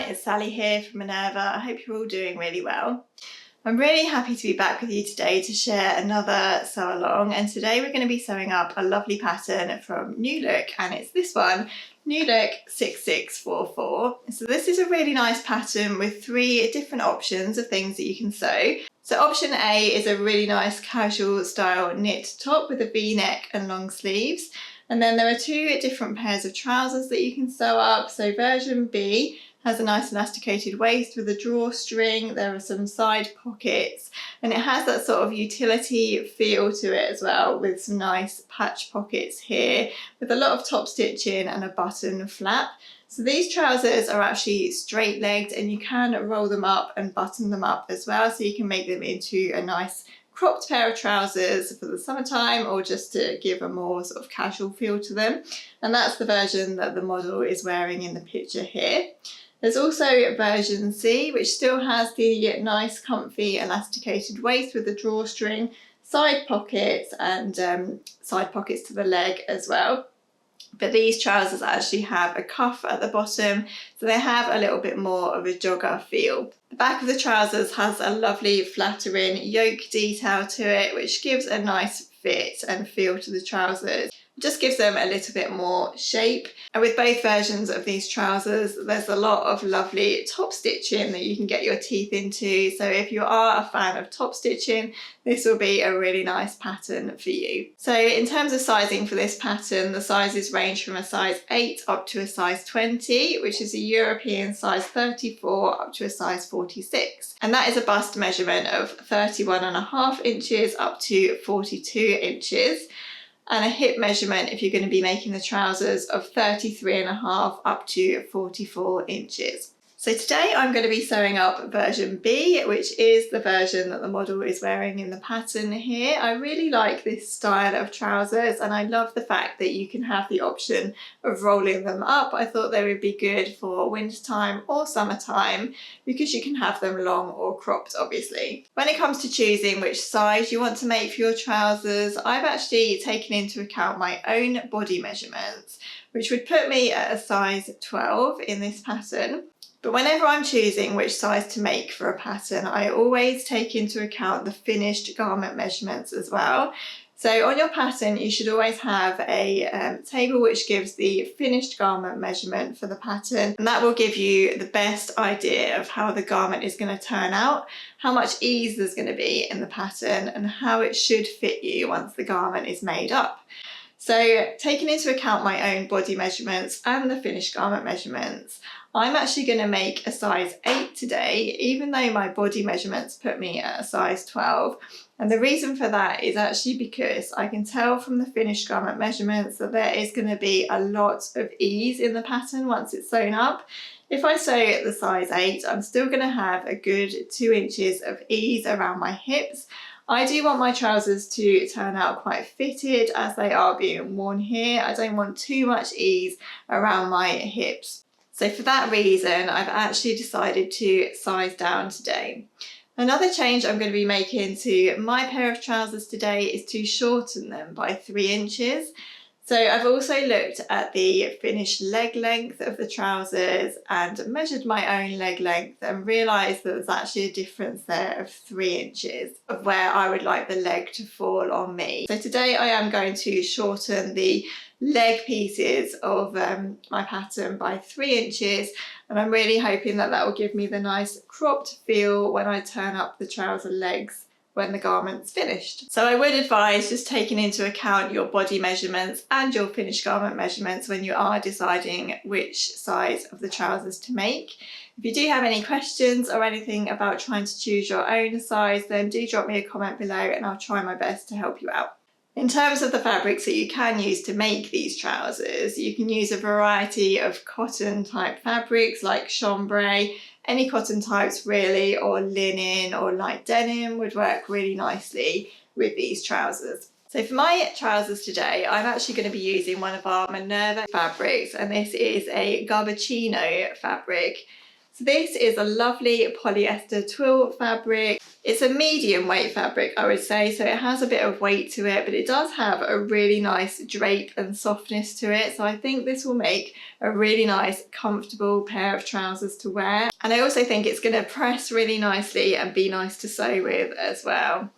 it's Sally here from Minerva. I hope you're all doing really well. I'm really happy to be back with you today to share another sew along, and today we're going to be sewing up a lovely pattern from New Look, and it's this one, New Look 6644. So this is a really nice pattern with 3 different options of things that you can sew. So option A is a really nice casual style knit top with a V-neck and long sleeves. And then there are 2 different pairs of trousers that you can sew up. So version B has a nice elasticated waist with a drawstring. There are some side pockets, and it has that sort of utility feel to it as well, with some nice patch pockets here with a lot of top stitching and a button flap. So these trousers are actually straight legged, and you can roll them up and button them up as well, so you can make them into a nice cropped pair of trousers for the summertime, or just to give a more sort of casual feel to them. And that's the version that the model is wearing in the picture here. There's also version C, which still has the nice comfy elasticated waist with the drawstring, side pockets, and side pockets to the leg as well. But these trousers actually have a cuff at the bottom, so they have a little bit more of a jogger feel. The back of the trousers has a lovely flattering yoke detail to it, which gives a nice fit and feel to the trousers. It just gives them a little bit more shape. And with both versions of these trousers, there's a lot of lovely top stitching that you can get your teeth into. So if you are a fan of top stitching, this will be a really nice pattern for you. So in terms of sizing for this pattern, the sizes range from a size 8 up to a size 20, which is a European size 34 up to a size 46. And that is a bust measurement of 31.5 inches up to 42 inches. And a hip measurement, if you're going to be making the trousers, of 33.5 up to 44 inches. So today I'm going to be sewing up version B, which is the version that the model is wearing in the pattern here. I really like this style of trousers, and I love the fact that you can have the option of rolling them up. I thought they would be good for wintertime or summertime because you can have them long or cropped, obviously. When it comes to choosing which size you want to make for your trousers, I've actually taken into account my own body measurements, which would put me at a size 12 in this pattern. But whenever I'm choosing which size to make for a pattern, I always take into account the finished garment measurements as well. So on your pattern, you should always have a table which gives the finished garment measurement for the pattern, and that will give you the best idea of how the garment is going to turn out, how much ease there's going to be in the pattern, and how it should fit you once the garment is made up. So taking into account my own body measurements and the finished garment measurements, I'm actually going to make a size 8 today, even though my body measurements put me at a size 12. And the reason for that is actually because I can tell from the finished garment measurements that there is going to be a lot of ease in the pattern once it's sewn up. If I sew at the size 8, I'm still going to have a good 2 inches of ease around my hips. I do want my trousers to turn out quite fitted as they are being worn here. I don't want too much ease around my hips. So for that reason, I've actually decided to size down today. Another change I'm going to be making to my pair of trousers today is to shorten them by 3 inches. So I've also looked at the finished leg length of the trousers and measured my own leg length and realised that there's actually a difference there of 3 inches of where I would like the leg to fall on me. So today I am going to shorten the leg pieces of my pattern by 3 inches, and I'm really hoping that that will give me the nice cropped feel when I turn up the trouser legs when the garment's finished. So I would advise just taking into account your body measurements and your finished garment measurements when you are deciding which size of the trousers to make. If you do have any questions or anything about trying to choose your own size, then do drop me a comment below and I'll try my best to help you out. In terms of the fabrics that you can use to make these trousers, you can use a variety of cotton type fabrics like chambray, any cotton types really, or linen or light denim would work really nicely with these trousers. So for my trousers today, I'm actually going to be using one of our Minerva fabrics, and this is a Gabardino fabric. So this is a lovely polyester twill fabric. It's a medium weight fabric, I would say, so it has a bit of weight to it, but it does have a really nice drape and softness to it. So I think this will make a really nice, comfortable pair of trousers to wear. And I also think it's going to press really nicely and be nice to sew with as well.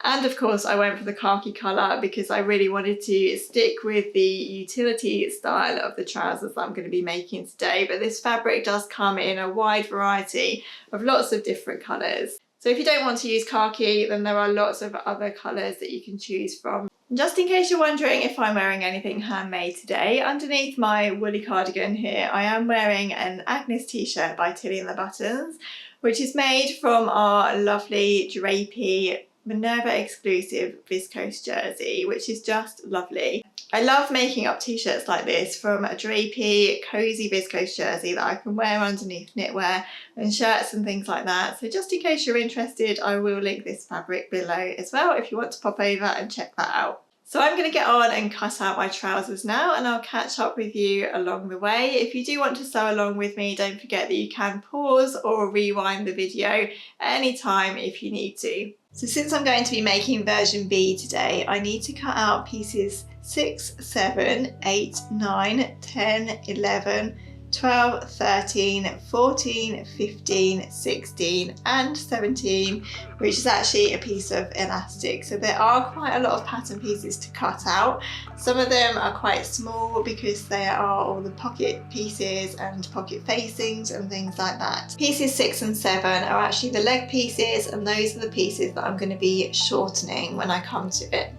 And of course I went for the khaki colour because I really wanted to stick with the utility style of the trousers that I'm going to be making today. But this fabric does come in a wide variety of lots of different colours. So if you don't want to use khaki, then there are lots of other colours that you can choose from. Just in case you're wondering if I'm wearing anything handmade today, underneath my woolly cardigan here, I am wearing an Agnes t-shirt by Tilly and the Buttons, which is made from our lovely drapey Minerva exclusive viscose jersey, which is just lovely. I love making up t-shirts like this from a drapey, cosy viscose jersey that I can wear underneath knitwear and shirts and things like that. So just in case you're interested, I will link this fabric below as well if you want to pop over and check that out. So I'm going to get on and cut out my trousers now, and I'll catch up with you along the way. If you do want to sew along with me, don't forget that you can pause or rewind the video at any time if you need to. So since I'm going to be making version B today, I need to cut out pieces 6, 7, 8, 9, 10, 11, 12, 13, 14, 15, 16 and 17, which is actually a piece of elastic. So there are quite a lot of pattern pieces to cut out. Some of them are quite small because they are all the pocket pieces and pocket facings and things like that. Pieces 6 and 7 are actually the leg pieces, and those are the pieces that I'm going to be shortening when I come to it.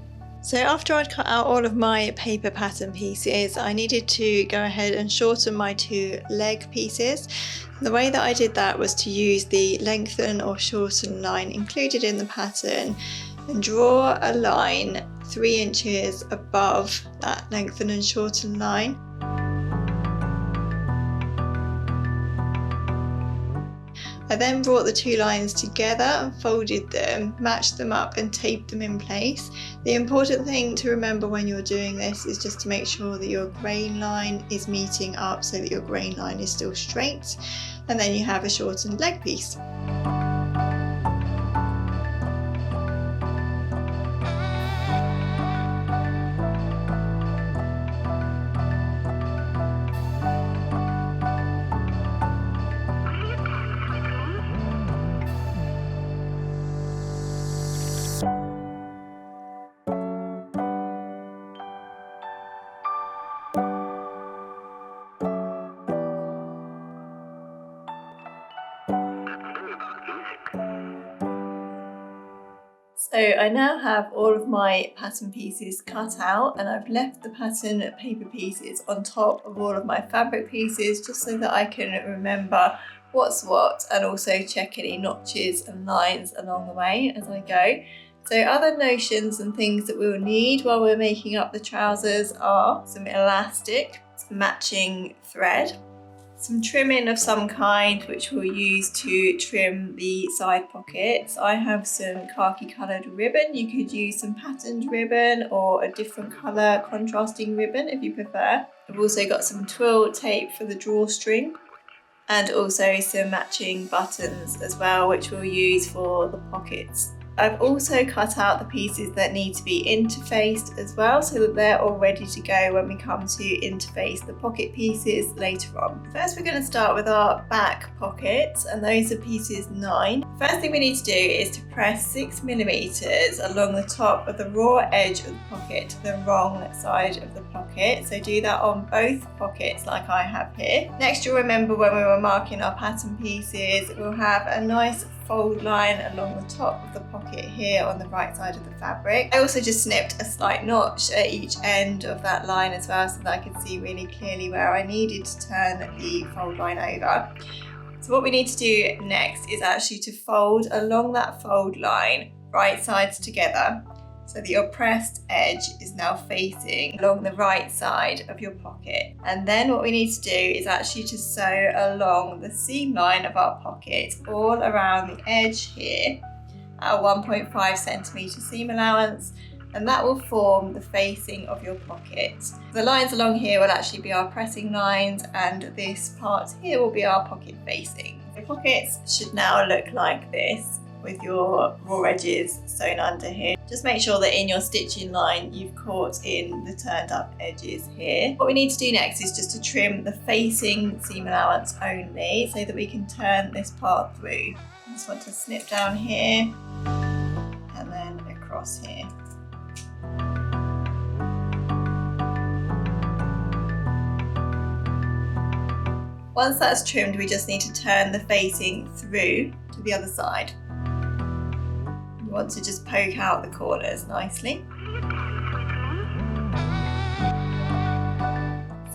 So after I'd cut out all of my paper pattern pieces, I needed to go ahead and shorten my 2 leg pieces. The way that I did that was to use the lengthen or shorten line included in the pattern and draw a line 3 inches above that lengthen and shorten line. I then brought the 2 lines together and folded them, matched them up and taped them in place. The important thing to remember when you're doing this is just to make sure that your grain line is meeting up so that your grain line is still straight, and then you have a shortened leg piece. So I now have all of my pattern pieces cut out, and I've left the pattern paper pieces on top of all of my fabric pieces just so that I can remember what's what and also check any notches and lines along the way as I go. So other notions and things that we'll need while we're making up the trousers are some elastic, some matching thread, some trimming of some kind which we'll use to trim the side pockets. I have some khaki coloured ribbon. You could use some patterned ribbon or a different colour contrasting ribbon if you prefer. I've also got some twill tape for the drawstring and also some matching buttons as well, which we'll use for the pockets. I've also cut out the pieces that need to be interfaced as well, so that they're all ready to go when we come to interface the pocket pieces later on. First we're going to start with our back pockets, and those are pieces 9. First thing we need to do is to press 6mm along the top of the raw edge of the pocket to the wrong side of the pocket. So do that on both pockets like I have here. Next, you'll remember when we were marking our pattern pieces, we'll have a nice fold line along the top of the pocket here on the right side of the fabric. I also just snipped a slight notch at each end of that line as well, so that I could see really clearly where I needed to turn the fold line over. So what we need to do next is actually to fold along that fold line, right sides together, so that your pressed edge is now facing along the right side of your pocket. And then what we need to do is actually to sew along the seam line of our pocket all around the edge here at a 1.5cm seam allowance, and that will form the facing of your pocket. The lines along here will actually be our pressing lines, and this part here will be our pocket facing. The pockets should now look like this. with your raw edges sewn under here. Just make sure that in your stitching line you've caught in the turned up edges here. What we need to do next is just to trim the facing seam allowance only so that we can turn this part through. I just want to snip down here and then across here. Once that's trimmed, we just need to turn the facing through to the other side. You want to just poke out the corners nicely.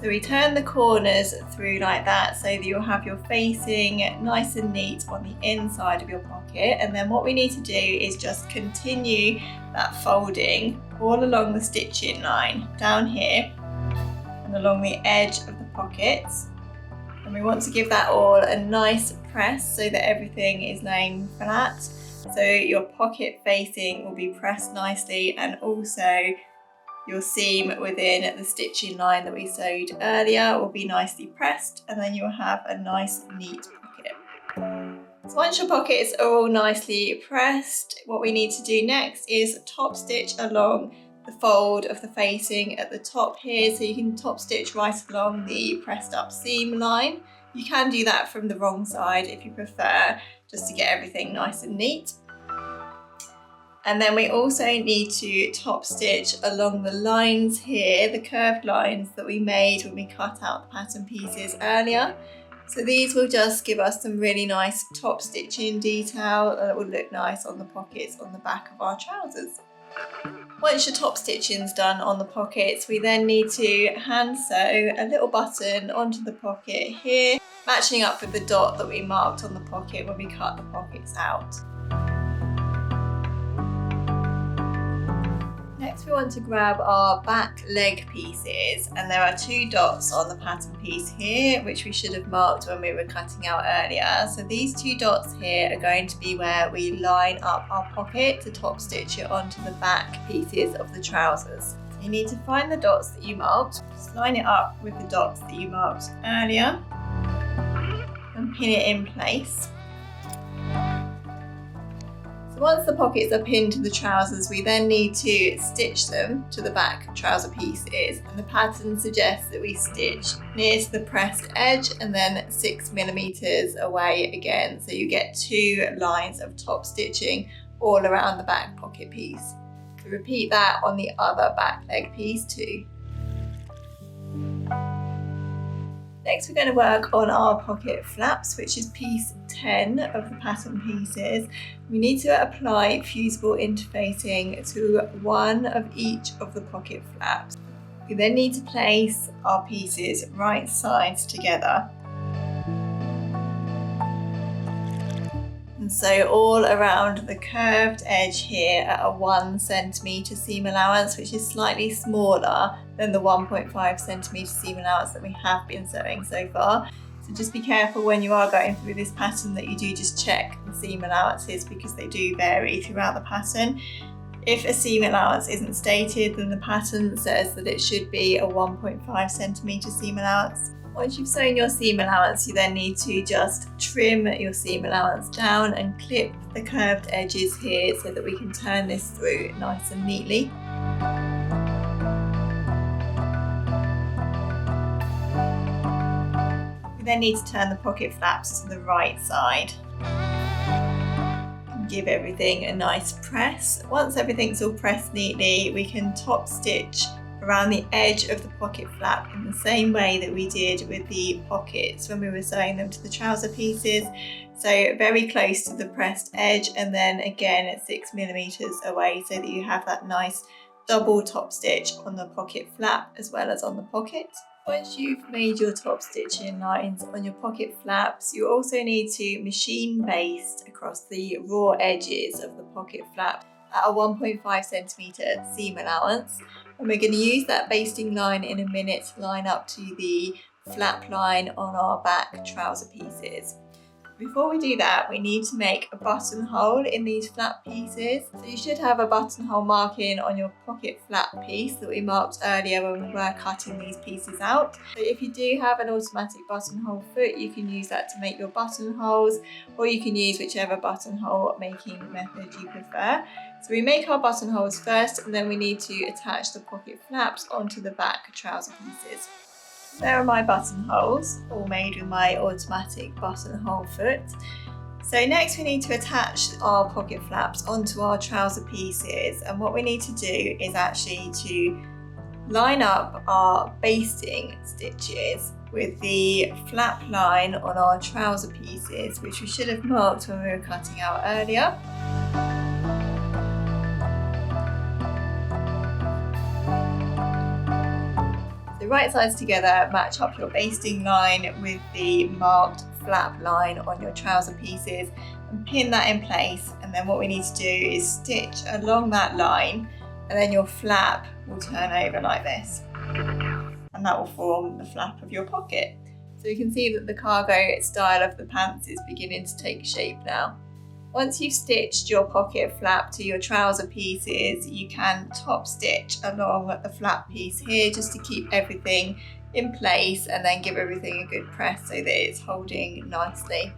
So we turn the corners through like that so that you'll have your facing nice and neat on the inside of your pocket. And then what we need to do is just continue that folding all along the stitching line down here and along the edge of the pockets. And we want to give that all a nice press so that everything is laying flat. So your pocket facing will be pressed nicely, and also your seam within the stitching line that we sewed earlier will be nicely pressed, and then you'll have a nice neat pocket. So once your pockets are all nicely pressed, what we need to do next is top stitch along the fold of the facing at the top here, so you can top stitch right along the pressed up seam line. You can do that from the wrong side if you prefer, just to get everything nice and neat. And then we also need to top stitch along the lines here, the curved lines that we made when we cut out the pattern pieces earlier. So these will just give us some really nice top stitching detail that will look nice on the pockets on the back of our trousers. Once your top stitching's done on the pockets, we then need to hand sew a little button onto the pocket here, matching up with the dot that we marked on the pocket when we cut the pockets out. Next we want to grab our back leg pieces, and there are 2 dots on the pattern piece here which we should have marked when we were cutting out earlier. So these 2 dots here are going to be where we line up our pocket to top stitch it onto the back pieces of the trousers. So you need to find the dots that you marked, just line it up with the dots that you marked earlier and pin it in place. So once the pockets are pinned to the trousers, we then need to stitch them to the back trouser pieces, and the pattern suggests that we stitch near to the pressed edge and then 6mm away again, so you get 2 lines of top stitching all around the back pocket piece. So repeat that on the other back leg piece too. Next we're going to work on our pocket flaps, which is piece 10 of the pattern pieces. We need to apply fusible interfacing to one of each of the pocket flaps. We then need to place our pieces right sides together. And so all around the curved edge here at a 1cm seam allowance, which is slightly smaller than the 1.5cm seam allowance that we have been sewing so far. So just be careful when you are going through this pattern that you do just check the seam allowances, because they do vary throughout the pattern. If a seam allowance isn't stated, then the pattern says that it should be a 1.5cm seam allowance. Once you've sewn your seam allowance, you then need to just trim your seam allowance down and clip the curved edges here so that we can turn this through nice and neatly. We then need to turn the pocket flaps to the right side. Give everything a nice press. Once everything's all pressed neatly, we can top stitch around the edge of the pocket flap in the same way that we did with the pockets when we were sewing them to the trouser pieces. So very close to the pressed edge, and then again at 6mm away, so that you have that nice double top stitch on the pocket flap as well as on the pocket. Once you've made your top stitching lines on your pocket flaps, you also need to machine baste across the raw edges of the pocket flap at a 1.5cm seam allowance. And we're going to use that basting line in a minute to line up to the flap line on our back trouser pieces. Before we do that, we need to make a buttonhole in these flap pieces. So you should have a buttonhole marking on your pocket flap piece that we marked earlier when we were cutting these pieces out. So if you do have an automatic buttonhole foot, you can use that to make your buttonholes, or you can use whichever buttonhole making method you prefer. So we make our buttonholes first, and then we need to attach the pocket flaps onto the back trouser pieces. There are my buttonholes, all made with my automatic buttonhole foot. So next we need to attach our pocket flaps onto our trouser pieces, and what we need to do is actually to line up our basting stitches with the flap line on our trouser pieces, which we should have marked when we were cutting out earlier. Right sides together, match up your basting line with the marked flap line on your trouser pieces and pin that in place. And then what we need to do is stitch along that line, and then your flap will turn over like this, and that will form the flap of your pocket. So you can see that the cargo style of the pants is beginning to take shape now. Once you've stitched your pocket flap to your trouser pieces, you can top stitch along the flap piece here just to keep everything in place, and then give everything a good press so that it's holding nicely.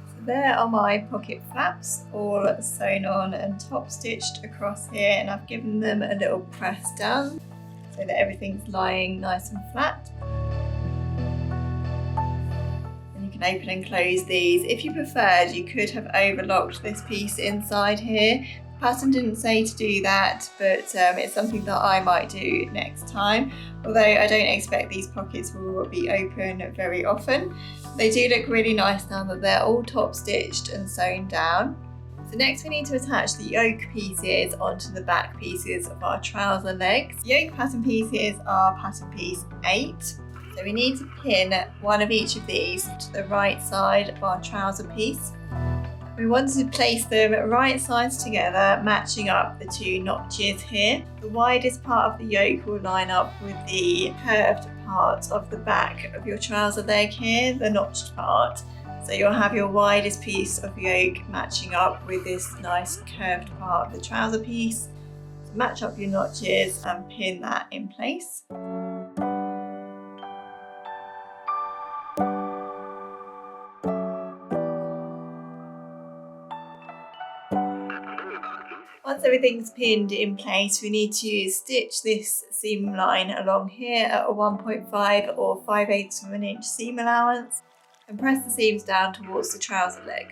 So there are my pocket flaps all sewn on and top stitched across here, and I've given them a little press down so that everything's lying nice and flat. Open and close these. If you preferred, you could have overlocked this piece inside here. The pattern didn't say to do that, but it's something that I might do next time, although I don't expect these pockets will be open very often. They do look really nice now that they're all top stitched and sewn down. So next we need to attach the yoke pieces onto the back pieces of our trouser legs. Yoke pattern pieces are pattern piece 8. So we need to pin one of each of these to the right side of our trouser piece. We want to place them right sides together, matching up the two notches here. The widest part of the yoke will line up with the curved part of the back of your trouser leg here, the notched part. So you'll have your widest piece of yoke matching up with this nice curved part of the trouser piece. So match up your notches and pin that in place. Once everything's pinned in place, we need to stitch this seam line along here at a 1.5 or 5/8 of an inch seam allowance, and press the seams down towards the trouser leg.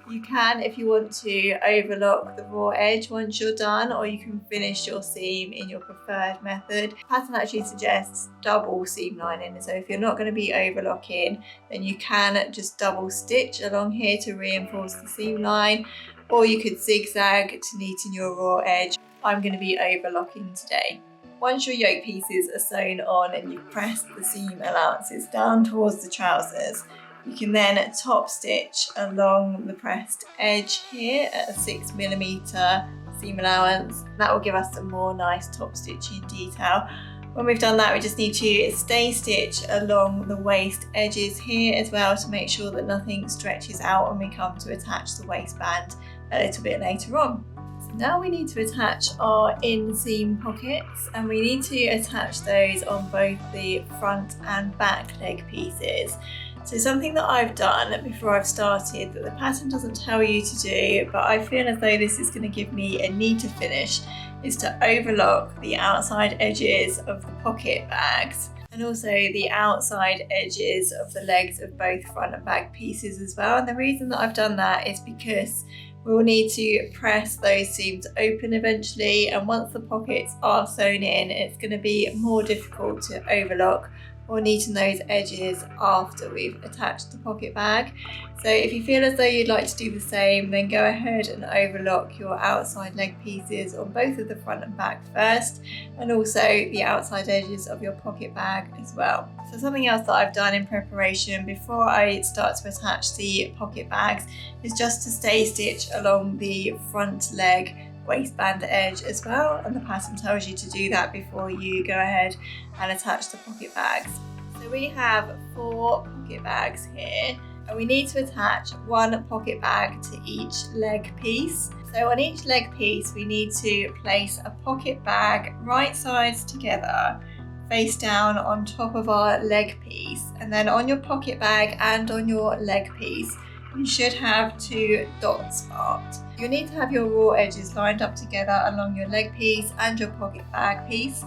You can, if you want to, overlock the raw edge once you're done, or you can finish your seam in your preferred method. The pattern actually suggests double seam lining, so if you're not going to be overlocking, then you can just double stitch along here to reinforce the seam line, or you could zigzag to neaten your raw edge. I'm going to be overlocking today. Once your yoke pieces are sewn on and you've pressed the seam allowances down towards the trousers, you can then top stitch along the pressed edge here at a 6mm seam allowance. That will give us some more nice top stitching detail. When we've done that, we just need to stay stitch along the waist edges here as well to make sure that nothing stretches out when we come to attach the waistband a little bit later on. So now we need to attach our inseam pockets, and we need to attach those on both the front and back leg pieces. So something that I've done before I've started that the pattern doesn't tell you to do, but I feel as though this is going to give me a neater finish, is to overlock the outside edges of the pocket bags and also the outside edges of the legs of both front and back pieces as well. And the reason that I've done that is because we'll need to press those seams open eventually, and once the pockets are sewn in, it's going to be more difficult to overlock or neaten those edges after we've attached the pocket bag. So if you feel as though you'd like to do the same, then go ahead and overlock your outside leg pieces on both of the front and back first, and also the outside edges of your pocket bag as well. So something else that I've done in preparation before I start to attach the pocket bags is just to stay stitch along the front leg waistband edge as well, and the pattern tells you to do that before you go ahead and attach the pocket bags. So So we have 4 pocket bags here, and we need to attach 1 pocket bag to each leg piece. So on each leg piece we need to place a pocket bag right sides together, face down on top of our leg piece, and then on your pocket bag and on your leg piece you should have 2 dots marked. You'll need to have your raw edges lined up together along your leg piece and your pocket bag piece,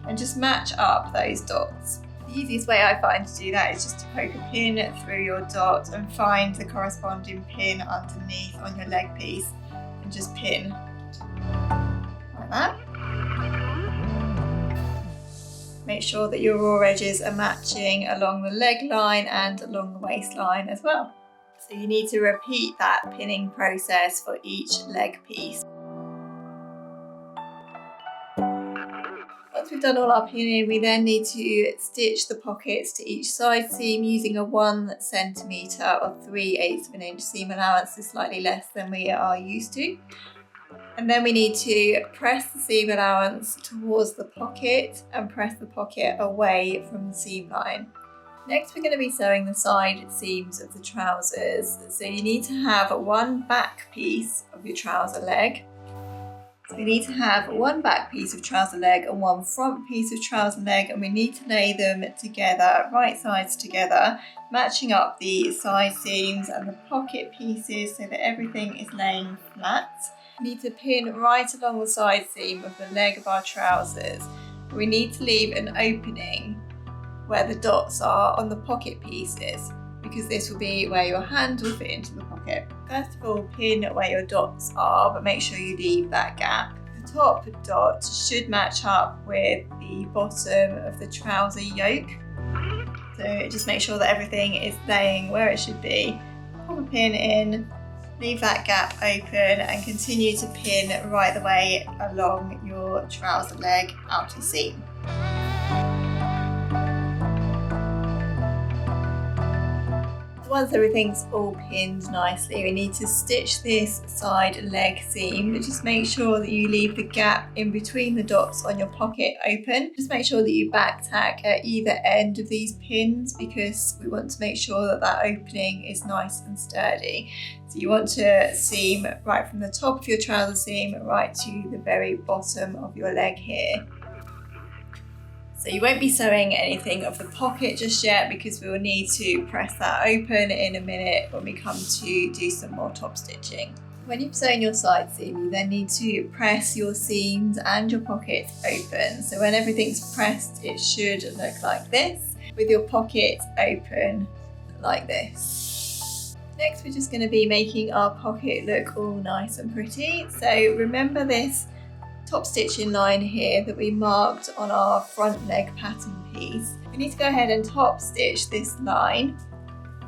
and just match up those dots. The easiest way I find to do that is just to poke a pin through your dot and find the corresponding pin underneath on your leg piece and just pin like that. Make sure that your raw edges are matching along the leg line and along the waistline as well. So you need to repeat that pinning process for each leg piece. Once we've done all our pinning, we then need to stitch the pockets to each side seam using a 1 centimetre or 3/8 of an inch seam allowance, is slightly less than we are used to. And then we need to press the seam allowance towards the pocket and press the pocket away from the seam line. Next we're going to be sewing the side seams of the trousers. So you need to have 1 back piece of your trouser leg. So we need to have 1 back piece of trouser leg and 1 front piece of trouser leg, and we need to lay them together, right sides together, matching up the side seams and the pocket pieces so that everything is laying flat. We need to pin right along the side seam of the leg of our trousers. We need to leave an opening where the dots are on the pocket pieces, because this will be where your hand will fit into the pocket. First of all, pin where your dots are, but make sure you leave that gap. The top dot should match up with the bottom of the trouser yoke. So just make sure that everything is laying where it should be. Pop a pin in, leave that gap open, and continue to pin right the way along your trouser leg outer seam. Once everything's all pinned nicely, we need to stitch this side leg seam, but just make sure that you leave the gap in between the dots on your pocket open. Just make sure that you back tack at either end of these pins, because we want to make sure that that opening is nice and sturdy. So you want to seam right from the top of your trouser seam right to the very bottom of your leg here. So you won't be sewing anything of the pocket just yet, because we will need to press that open in a minute when we come to do some more top stitching. When you've sewn your side seam, you then need to press your seams and your pockets open. So when everything's pressed, it should look like this, with your pocket open like this. Next, we're just going to be making our pocket look all nice and pretty. So remember this top stitching line here that we marked on our front leg pattern piece. We need to go ahead and top stitch this line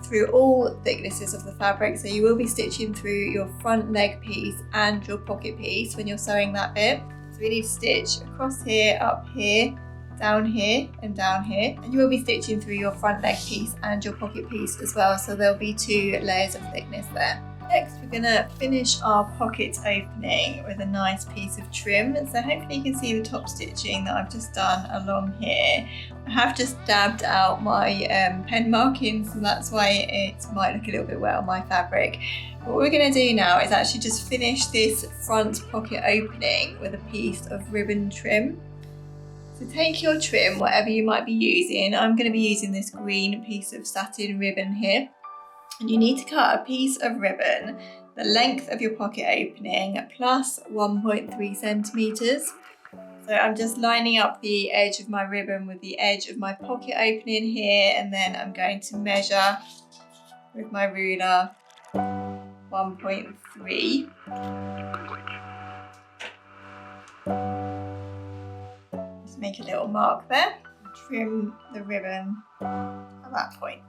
through all thicknesses of the fabric. So you will be stitching through your front leg piece and your pocket piece when you're sewing that bit. So we need to stitch across here, up here, down here and down here, and you will be stitching through your front leg piece and your pocket piece as well, so there'll be 2 layers of thickness there. Next, we're going to finish our pocket opening with a nice piece of trim. So hopefully you can see the top stitching that I've just done along here. I have just dabbed out my pen markings, and that's why it might look a little bit wet on my fabric. What we're going to do now is actually just finish this front pocket opening with a piece of ribbon trim. So take your trim, whatever you might be using. I'm going to be using this green piece of satin ribbon here. And you need to cut a piece of ribbon the length of your pocket opening plus 1.3 centimetres. So I'm just lining up the edge of my ribbon with the edge of my pocket opening here, and then I'm going to measure with my ruler 1.3. Just make a little mark there and trim the ribbon at that point.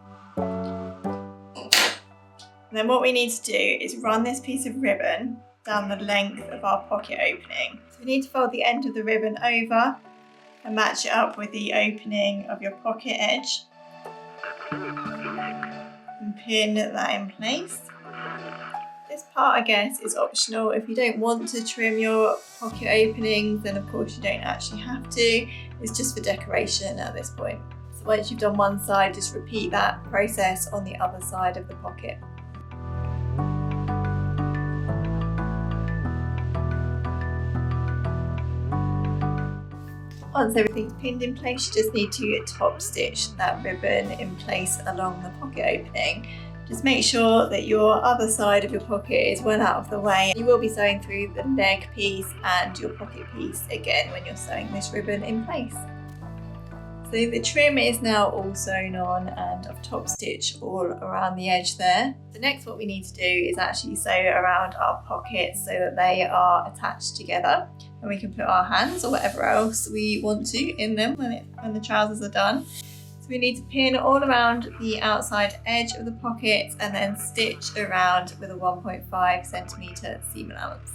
And then what we need to do is run this piece of ribbon down the length of our pocket opening. So we need to fold the end of the ribbon over and match it up with the opening of your pocket edge and pin that in place. This part, I guess, is optional. If you don't want to trim your pocket openings, then of course you don't actually have to. It's just for decoration at this point. So Once you've done one side, just repeat that process on the other side of the pocket. Once everything's pinned in place, you just need to top stitch that ribbon in place along the pocket opening. Just make sure that your other side of your pocket is well out of the way. You will be sewing through the leg piece and your pocket piece again when you're sewing this ribbon in place. So the trim is now all sewn on and I've top stitched all around the edge there. So next what we need to do is actually sew around our pockets so that they are attached together, and we can put our hands or whatever else we want to in them when the trousers are done. So we need to pin all around the outside edge of the pockets and then stitch around with a 1.5 centimetre seam allowance.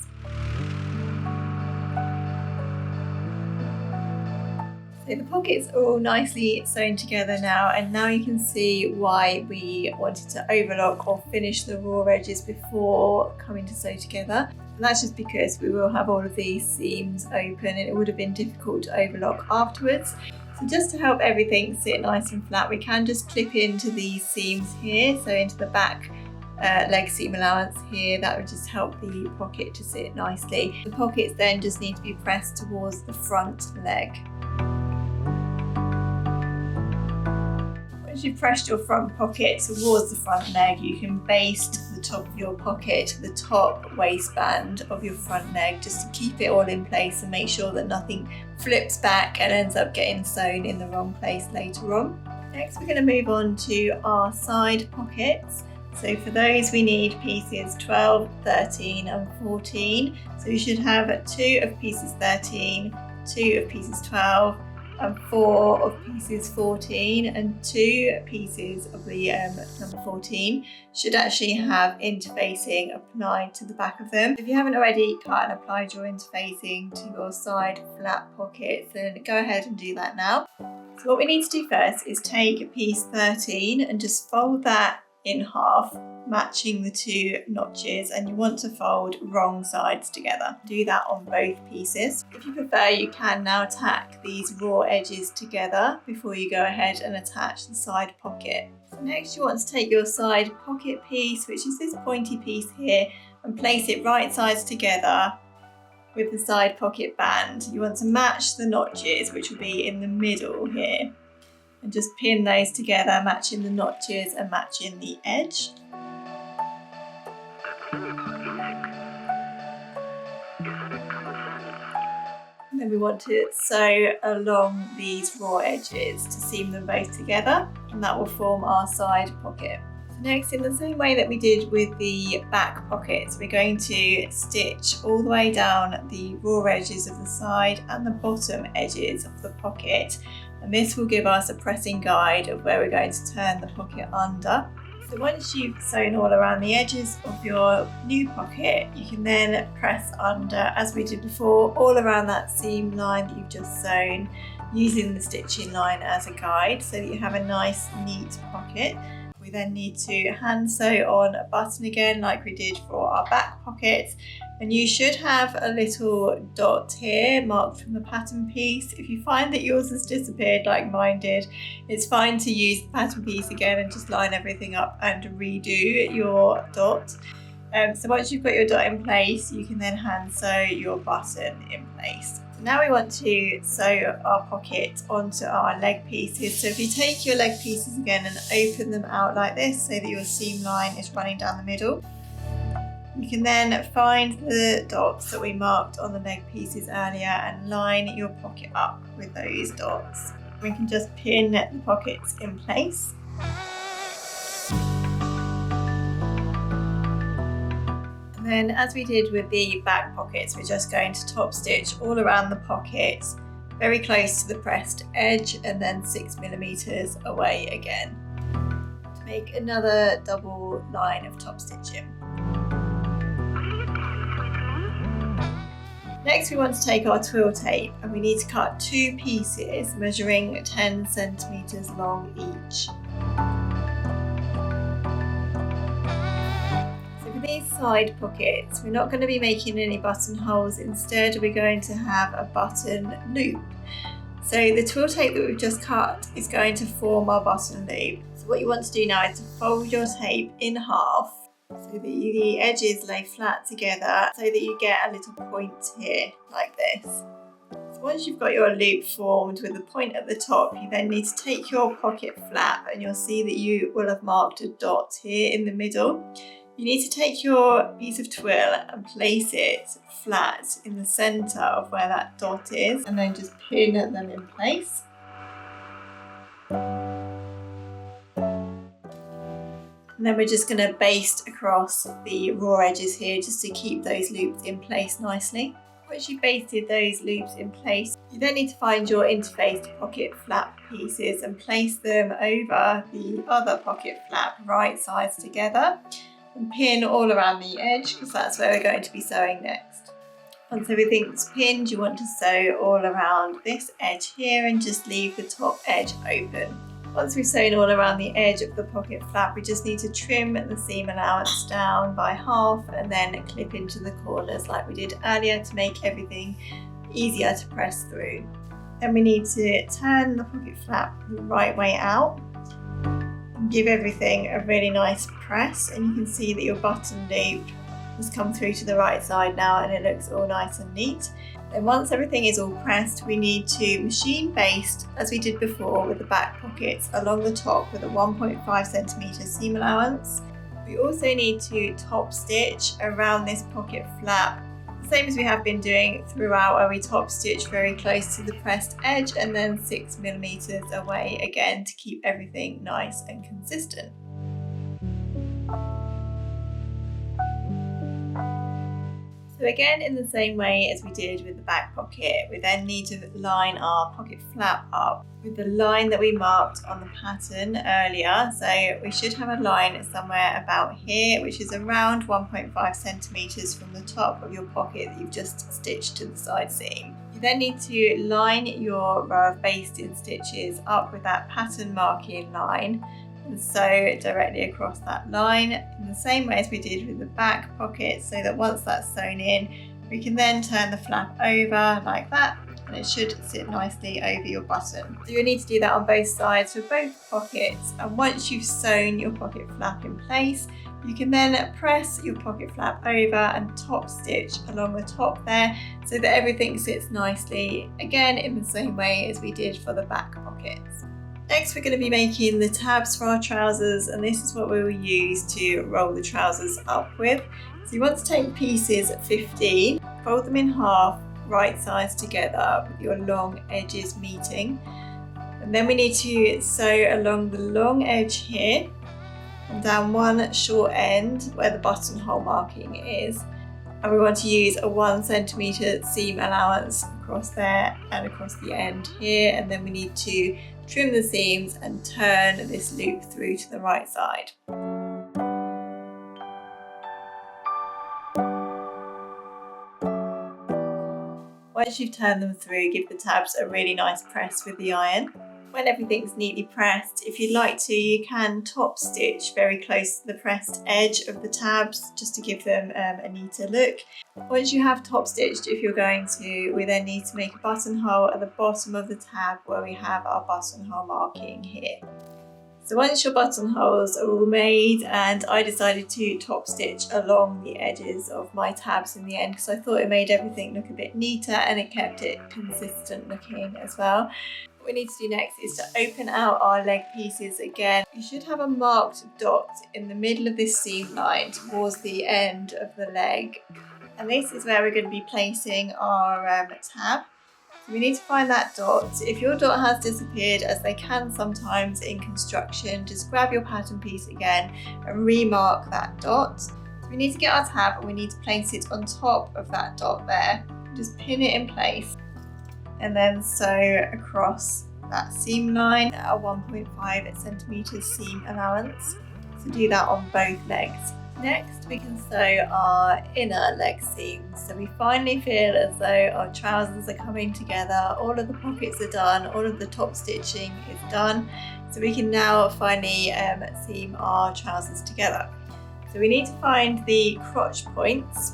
So the pockets are all nicely sewn together now, and now you can see why we wanted to overlock or finish the raw edges before coming to sew together. And that's just because we will have all of these seams open and it would have been difficult to overlock afterwards. So just to help everything sit nice and flat, we can just clip into these seams here, so into the back leg seam allowance here. That would just help the pocket to sit nicely. The pockets then just need to be pressed towards the front leg. Once you've pressed your front pocket towards the front leg, you can baste the top of your pocket to the top waistband of your front leg just to keep it all in place and make sure that nothing flips back and ends up getting sewn in the wrong place later on. Next we're going to move on to our side pockets. So for those we need pieces 12, 13 and 14. So you should have 2 of pieces 13, 2 of pieces 12 and 4 of pieces 14, and 2 pieces of the number 14 should actually have interfacing applied to the back of them. If you haven't already cut and applied your interfacing to your side flat pockets, then go ahead and do that now. So what we need to do first is take piece 13 and just fold that in half, matching the 2 notches, and you want to fold wrong sides together. Do that on both pieces. If you prefer, you can now tack these raw edges together before you go ahead and attach the side pocket. So next you want to take your side pocket piece, which is this pointy piece here, and place it right sides together with the side pocket band. You want to match the notches, which will be in the middle here, and just pin those together, matching the notches and matching the edge. And then we want to sew along these raw edges to seam them both together, and that will form our side pocket. So next, in the same way that we did with the back pockets, we're going to stitch all the way down the raw edges of the side and the bottom edges of the pocket. And this will give us a pressing guide of where we're going to turn the pocket under. So once you've sewn all around the edges of your new pocket, you can then press under, as we did before, all around that seam line that you've just sewn, using the stitching line as a guide so that you have a nice neat pocket. We then need to hand sew on a button again like we did for our back pockets, and you should have a little dot here marked from the pattern piece. If you find that yours has disappeared like mine did, it's fine to use the pattern piece again and just line everything up and redo your dot. So once you've got your dot in place, you can then hand sew your button in place. Now we want to sew our pocket onto our leg pieces. So if you take your leg pieces again and open them out like this so that your seam line is running down the middle, you can then find the dots that we marked on the leg pieces earlier and line your pocket up with those dots. We can just pin the pockets in place. And then, as we did with the back pockets, we're just going to top stitch all around the pockets, very close to the pressed edge, and then 6mm away again, to make another double line of top stitching. Next we want to take our twill tape, and we need to cut 2 pieces measuring 10 centimetres long each. These side pockets, we're not going to be making any buttonholes. Instead, we're going to have a button loop. So the twill tape that we've just cut is going to form our button loop. So what you want to do now is to fold your tape in half so that the edges lay flat together so that you get a little point here like this. So once you've got your loop formed with the point at the top, you then need to take your pocket flap, and you'll see that you will have marked a dot here in the middle. You need to take your piece of twill and place it flat in the centre of where that dot is, and then just pin them in place. And then we're just going to baste across the raw edges here just to keep those loops in place nicely. Once you've basted those loops in place, you then need to find your interfaced pocket flap pieces and place them over the other pocket flap right sides together, and pin all around the edge because that's where we're going to be sewing next. Once everything's pinned, you want to sew all around this edge here and just leave the top edge open. Once we've sewn all around the edge of the pocket flap, we just need to trim the seam allowance down by half and then clip into the corners like we did earlier to make everything easier to press through. Then we need to turn the pocket flap the right way out. Give everything a really nice press, and you can see that your button loop has come through to the right side now and it looks all nice and neat. Then once everything is all pressed, we need to machine baste as we did before with the back pockets along the top with a 1.5cm seam allowance. We also need to top stitch around this pocket flap, the same as we have been doing throughout, where we top stitch very close to the pressed edge and then 6mm away again to keep everything nice and consistent. So again, in the same way as we did with the back pocket, we then need to line our pocket flap up with the line that we marked on the pattern earlier. So we should have a line somewhere about here, which is around 1.5cm from the top of your pocket that you've just stitched to the side seam. You then need to line your row of basting stitches up with that pattern marking line and sew directly across that line in the same way as we did with the back pocket, so that once that's sewn in, we can then turn the flap over like that and it should sit nicely over your button. So you'll need to do that on both sides for both pockets, and once you've sewn your pocket flap in place, you can then press your pocket flap over and top stitch along the top there so that everything sits nicely, again in the same way as we did for the back pockets. Next, we're going to be making the tabs for our trousers, and this is what we will use to roll the trousers up with. So you want to take pieces 15, fold them in half, right sides together with your long edges meeting. And then we need to sew along the long edge here and down one short end where the buttonhole marking is. And we want to use a 1cm seam allowance across there and across the end here, and then we need to trim the seams and turn this loop through to the right side. Once you've turned them through, give the tabs a really nice press with the iron. When everything's neatly pressed, if you'd like to, you can top stitch very close to the pressed edge of the tabs just to give them a neater look. Once you have top stitched, if you're going to, we then need to make a buttonhole at the bottom of the tab where we have our buttonhole marking here. So once your buttonholes are all made, and I decided to top stitch along the edges of my tabs in the end because I thought it made everything look a bit neater and it kept it consistent looking as well. What we need to do next is to open out our leg pieces again. You should have a marked dot in the middle of this seam line towards the end of the leg, and this is where we're going to be placing our tab. So we need to find that dot. If your dot has disappeared, as they can sometimes in construction, just grab your pattern piece again and remark that dot. So we need to get our tab and we need to place it on top of that dot there. Just pin it in place and then sew across that seam line at a 1.5cm seam allowance. So do that on both legs. Next, we can sew our inner leg seams. So we finally feel as though our trousers are coming together, all of the pockets are done, all of the top stitching is done. So we can now finally seam our trousers together. So we need to find the crotch points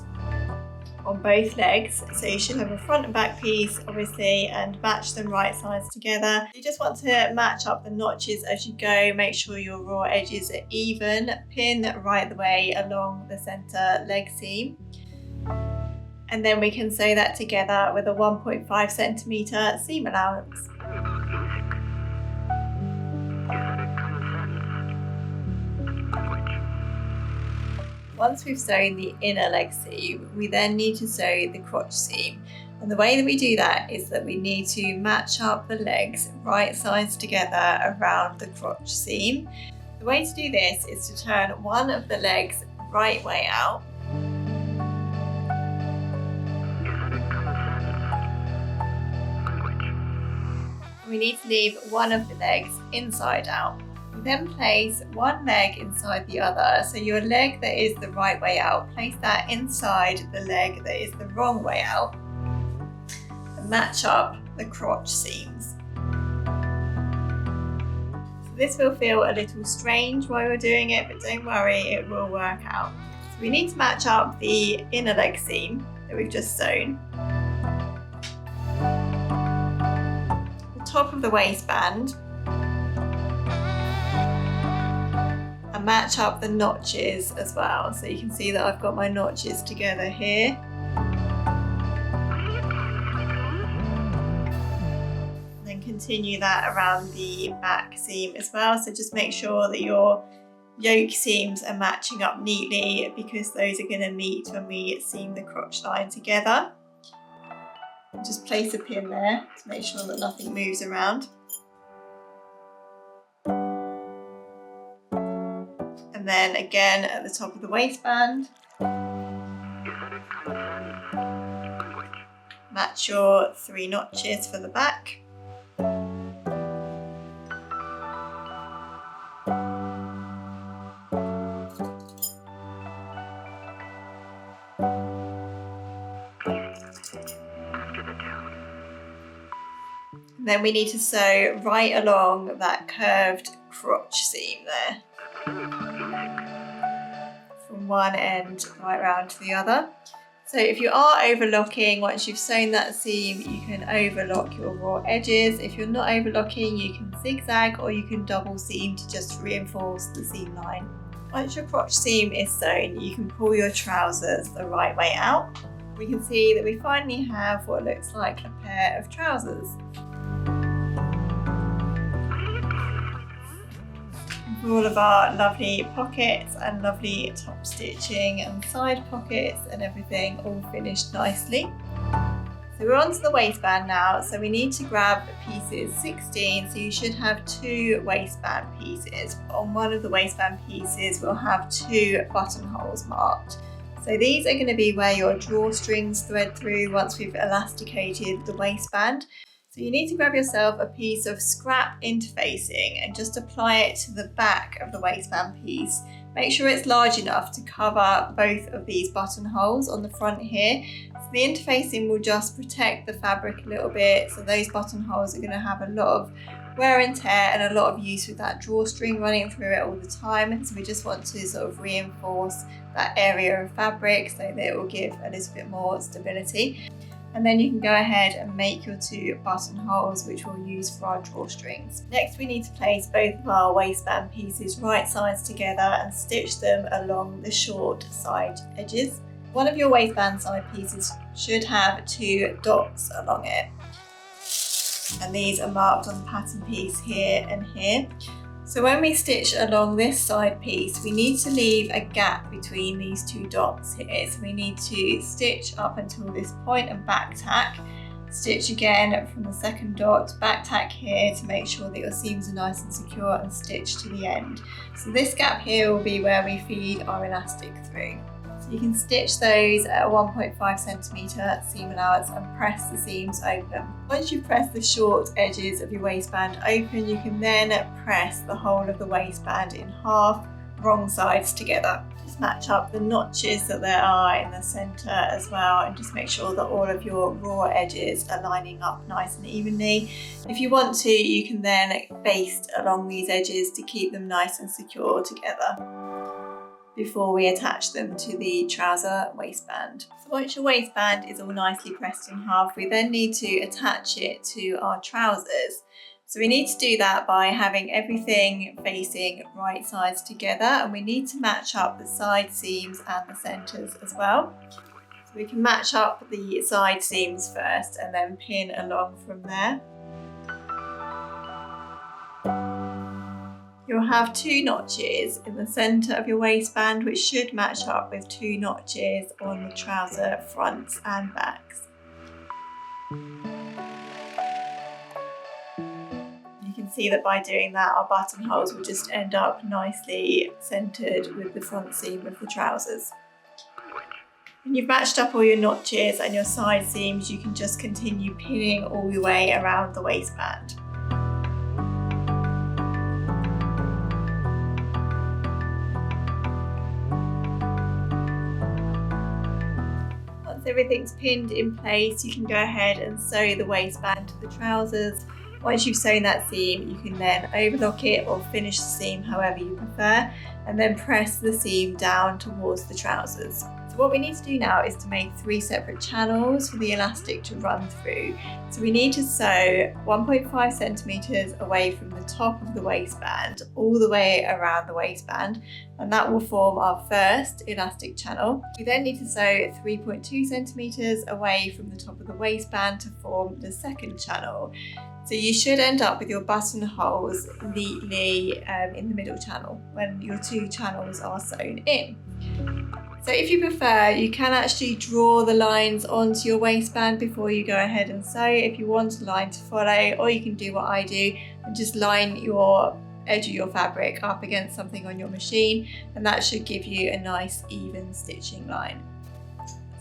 on both legs. So you should have a front and back piece obviously and match them right sides together. You just want to match up the notches as you go, make sure your raw edges are even, pin right the way along the center leg seam. And then we can sew that together with a 1.5 centimeter seam allowance. Once we've sewn the inner leg seam, we then need to sew the crotch seam. And the way that we do that is that we need to match up the legs right sides together around the crotch seam. The way to do this is to turn one of the legs right way out. We need to leave one of the legs inside out. We then place one leg inside the other. So your leg that is the right way out, place that inside the leg that is the wrong way out and match up the crotch seams. So this will feel a little strange while you're doing it, but don't worry, it will work out. So we need to match up the inner leg seam that we've just sewn. Top of the waistband and match up the notches as well. So you can see that I've got my notches together here. Then continue that around the back seam as well. So just make sure that your yoke seams are matching up neatly because those are going to meet when we seam the crotch line together. Just place a pin there to make sure that nothing moves around. And then again at the top of the waistband, match your 3 notches for the back. Then we need to sew right along that curved crotch seam there. From one end right round to the other. So if you are overlocking, once you've sewn that seam, you can overlock your raw edges. If you're not overlocking, you can zigzag or you can double seam to just reinforce the seam line. Once your crotch seam is sewn, you can pull your trousers the right way out. We can see that we finally have what looks like a pair of trousers. All of our lovely pockets and lovely top stitching and side pockets and everything all finished nicely. So we're onto the waistband now, so we need to grab pieces 16, so you should have 2 waistband pieces. On one of the waistband pieces we'll have 2 buttonholes marked. So these are going to be where your drawstrings thread through once we've elasticated the waistband. So you need to grab yourself a piece of scrap interfacing and just apply it to the back of the waistband piece. Make sure it's large enough to cover both of these buttonholes on the front here. So the interfacing will just protect the fabric a little bit, so those buttonholes are going to have a lot of wear and tear and a lot of use with that drawstring running through it all the time. So we just want to sort of reinforce that area of fabric so that it will give a little bit more stability. And then you can go ahead and make your 2 buttonholes, which we'll use for our drawstrings. Next we need to place both of our waistband pieces right sides together and stitch them along the short side edges. One of your waistband side pieces should have 2 dots along it. And these are marked on the pattern piece here and here. So when we stitch along this side piece, we need to leave a gap between these 2 dots here. So we need to stitch up until this point and back tack. Stitch again from the second dot, back tack here to make sure that your seams are nice and secure, and stitch to the end. So this gap here will be where we feed our elastic through. So you can stitch those at a 1.5 centimeter seam allowance and press the seams open. Once you press the short edges of your waistband open, you can then press the whole of the waistband in half, wrong sides together. Just match up the notches that there are in the center as well, and just make sure that all of your raw edges are lining up nice and evenly. If you want to, you can then baste along these edges to keep them nice and secure together. before we attach them to the trouser waistband. So once your waistband is all nicely pressed in half, we then need to attach it to our trousers. So we need to do that by having everything facing right sides together, and we need to match up the side seams and the centres as well. So we can match up the side seams first and then pin along from there. You'll have 2 notches in the centre of your waistband, which should match up with 2 notches on the trouser fronts and backs. You can see that by doing that, our buttonholes will just end up nicely centred with the front seam of the trousers. When you've matched up all your notches and your side seams, you can just continue pinning all the way around the waistband. Once everything's pinned in place, you can go ahead and sew the waistband to the trousers. Once you've sewn that seam, you can then overlock it or finish the seam however you prefer, and then press the seam down towards the trousers. So what we need to do now is to make 3 separate channels for the elastic to run through. So we need to sew 1.5 centimetres away from the top of the waistband all the way around the waistband, and that will form our first elastic channel. We then need to sew 3.2 centimetres away from the top of the waistband to form the second channel. So you should end up with your buttonholes neatly in the middle channel when your 2 channels are sewn in. So if you prefer, you can actually draw the lines onto your waistband before you go ahead and sew if you want a line to follow, or you can do what I do and just line your edge of your fabric up against something on your machine, and that should give you a nice even stitching line.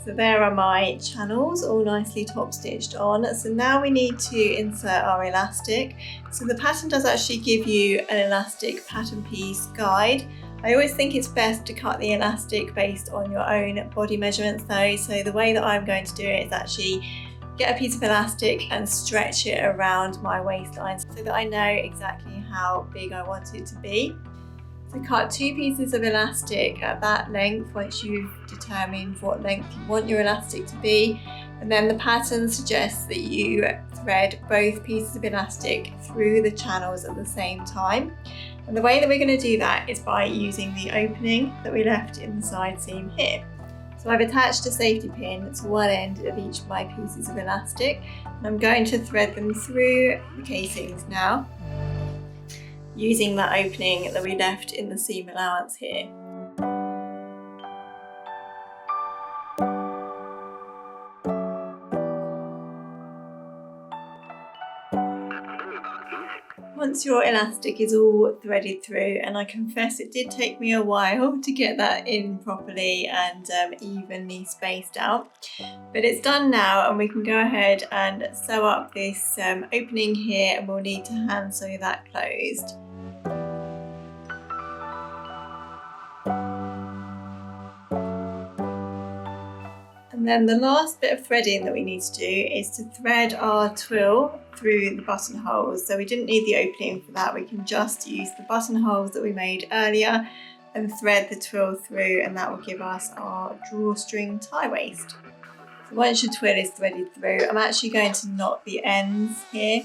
So there are my channels all nicely top stitched on. So now we need to insert our elastic. So the pattern does actually give you an elastic pattern piece guide. I always think it's best to cut the elastic based on your own body measurements though. So the way that I'm going to do it is actually get a piece of elastic and stretch it around my waistline so that I know exactly how big I want it to be. So cut 2 pieces of elastic at that length once you've determined what length you want your elastic to be, and then the pattern suggests that you thread both pieces of elastic through the channels at the same time. And the way that we're going to do that is by using the opening that we left in the side seam here. So I've attached a safety pin to one end of each of my pieces of elastic, and I'm going to thread them through the casings now, using that opening that we left in the seam allowance here. Once your elastic is all threaded through, and I confess it did take me a while to get that in properly and evenly spaced out, but it's done now, and we can go ahead and sew up this opening here, and we'll need to hand sew that closed. And then the last bit of threading that we need to do is to thread our twill through the buttonholes. So we didn't need the opening for that, we can just use the buttonholes that we made earlier and thread the twill through, and that will give us our drawstring tie waist. So once your twill is threaded through, I'm actually going to knot the ends here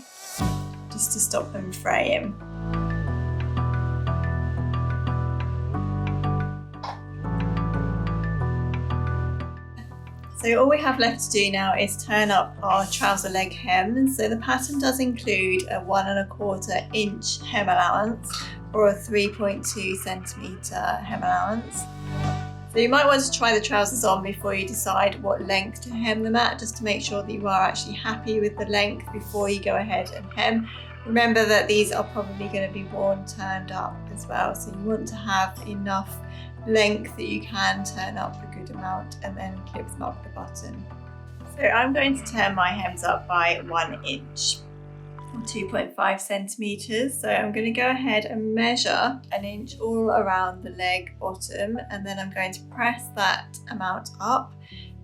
just to stop them fraying. So all we have left to do now is turn up our trouser leg hem. So the pattern does include a 1 1/4 inch hem allowance or a 3.2 centimetre hem allowance. So you might want to try the trousers on before you decide what length to hem them at, just to make sure that you are actually happy with the length before you go ahead and hem. Remember that these are probably going to be worn turned up as well, so you want to have enough length that you can turn up a good amount and then clip them up the button. So I'm going to turn my hems up by 1 inch or 2.5 centimetres. So I'm going to go ahead and measure 1 inch all around the leg bottom, and then I'm going to press that amount up,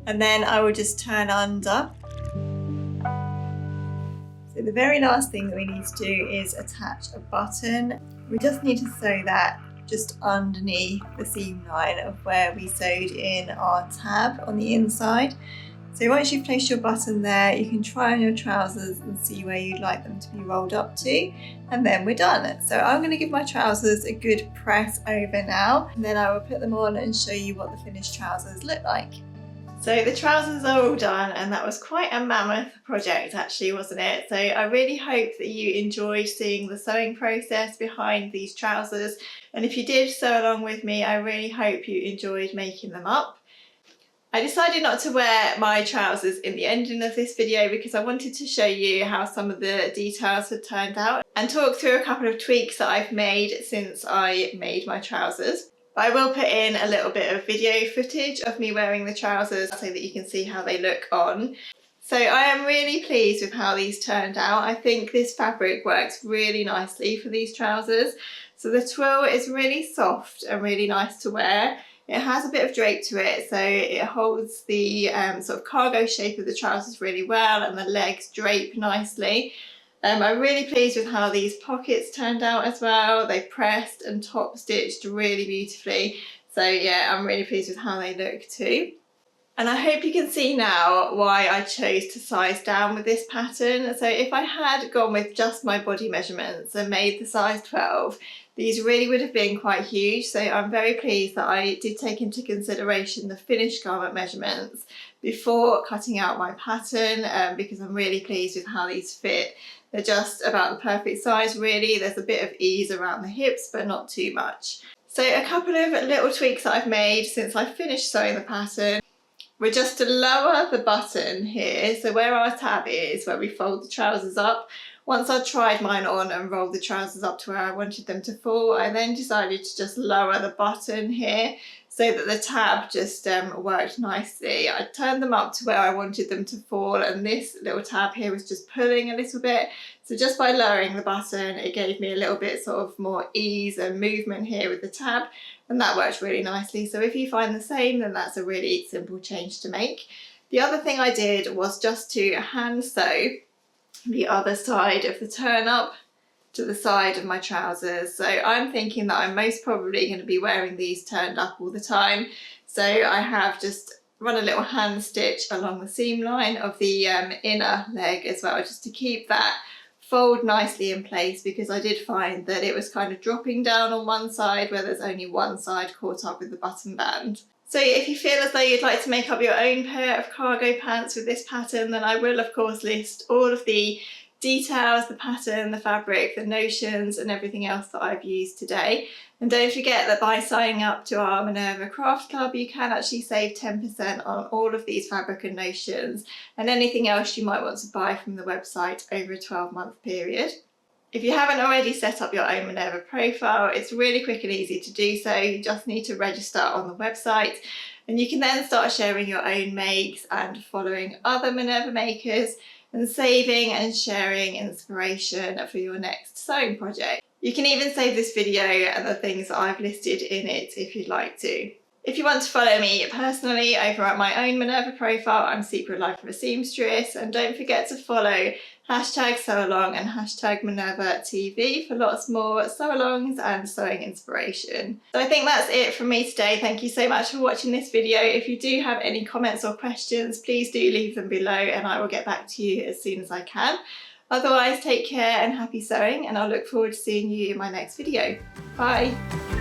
and then I will just turn under. So the very last thing that we need to do is attach a button. We just need to sew that just underneath the seam line of where we sewed in our tab on the inside. So once you've placed your button there, you can try on your trousers and see where you'd like them to be rolled up to, and then we're done. So I'm going to give my trousers a good press over now, and then I will put them on and show you what the finished trousers look like. So the trousers are all done, and that was quite a mammoth project actually, wasn't it? So I really hope that you enjoyed seeing the sewing process behind these trousers, and if you did sew along with me, I really hope you enjoyed making them up. I decided not to wear my trousers in the ending of this video because I wanted to show you how some of the details had turned out and talk through a couple of tweaks that I've made since I made my trousers. I will put in a little bit of video footage of me wearing the trousers so that you can see how they look on. So I am really pleased with how these turned out. I think this fabric works really nicely for these trousers. So the twill is really soft and really nice to wear. It has a bit of drape to it, so it holds the sort of cargo shape of the trousers really well, and the legs drape nicely. I'm really pleased with how these pockets turned out as well. They pressed and top stitched really beautifully. So yeah, I'm really pleased with how they look too. And I hope you can see now why I chose to size down with this pattern. So if I had gone with just my body measurements and made the size 12, these really would have been quite huge. So I'm very pleased that I did take into consideration the finished garment measurements before cutting out my pattern, because I'm really pleased with how these fit. They're just about the perfect size really. There's a bit of ease around the hips, but not too much. So a couple of little tweaks that I've made since I finished sewing the pattern were just to lower the button here, so where our tab is, where we fold the trousers up. Once I tried mine on and rolled the trousers up to where I wanted them to fall, I then decided to just lower the button here so that the tab just worked nicely. I turned them up to where I wanted them to fall, and this little tab here was just pulling a little bit. So just by lowering the button, it gave me a little bit sort of more ease and movement here with the tab, and that worked really nicely. So if you find the same, then that's a really simple change to make. The other thing I did was just to hand sew the other side of the turn up to the side of my trousers. So I'm thinking that I'm most probably going to be wearing these turned up all the time. So I have just run a little hand stitch along the seam line of the inner leg as well, just to keep that fold nicely in place, because I did find that it was kind of dropping down on one side where there's only one side caught up with the button band. So if you feel as though you'd like to make up your own pair of cargo pants with this pattern, then I will of course list all of the details, the pattern, the fabric, the notions and everything else that I've used today. And don't forget that by signing up to our Minerva Craft Club, you can actually save 10% on all of these fabric and notions and anything else you might want to buy from the website over a 12-month period. If you haven't already set up your own Minerva profile, it's really quick and easy to do so. You just need to register on the website, and you can then start sharing your own makes and following other Minerva makers and saving and sharing inspiration for your next sewing project. You can even save this video and the things that I've listed in it if you'd like to. If you want to follow me personally over at my own Minerva profile, I'm Secret Life of a Seamstress, and don't forget to follow #Sewalong and #Minerva TV for lots more sew-alongs and sewing inspiration. So I think that's it from me today. Thank you so much for watching this video. If you do have any comments or questions, please do leave them below and I will get back to you as soon as I can. Otherwise, take care and happy sewing, and I'll look forward to seeing you in my next video. Bye!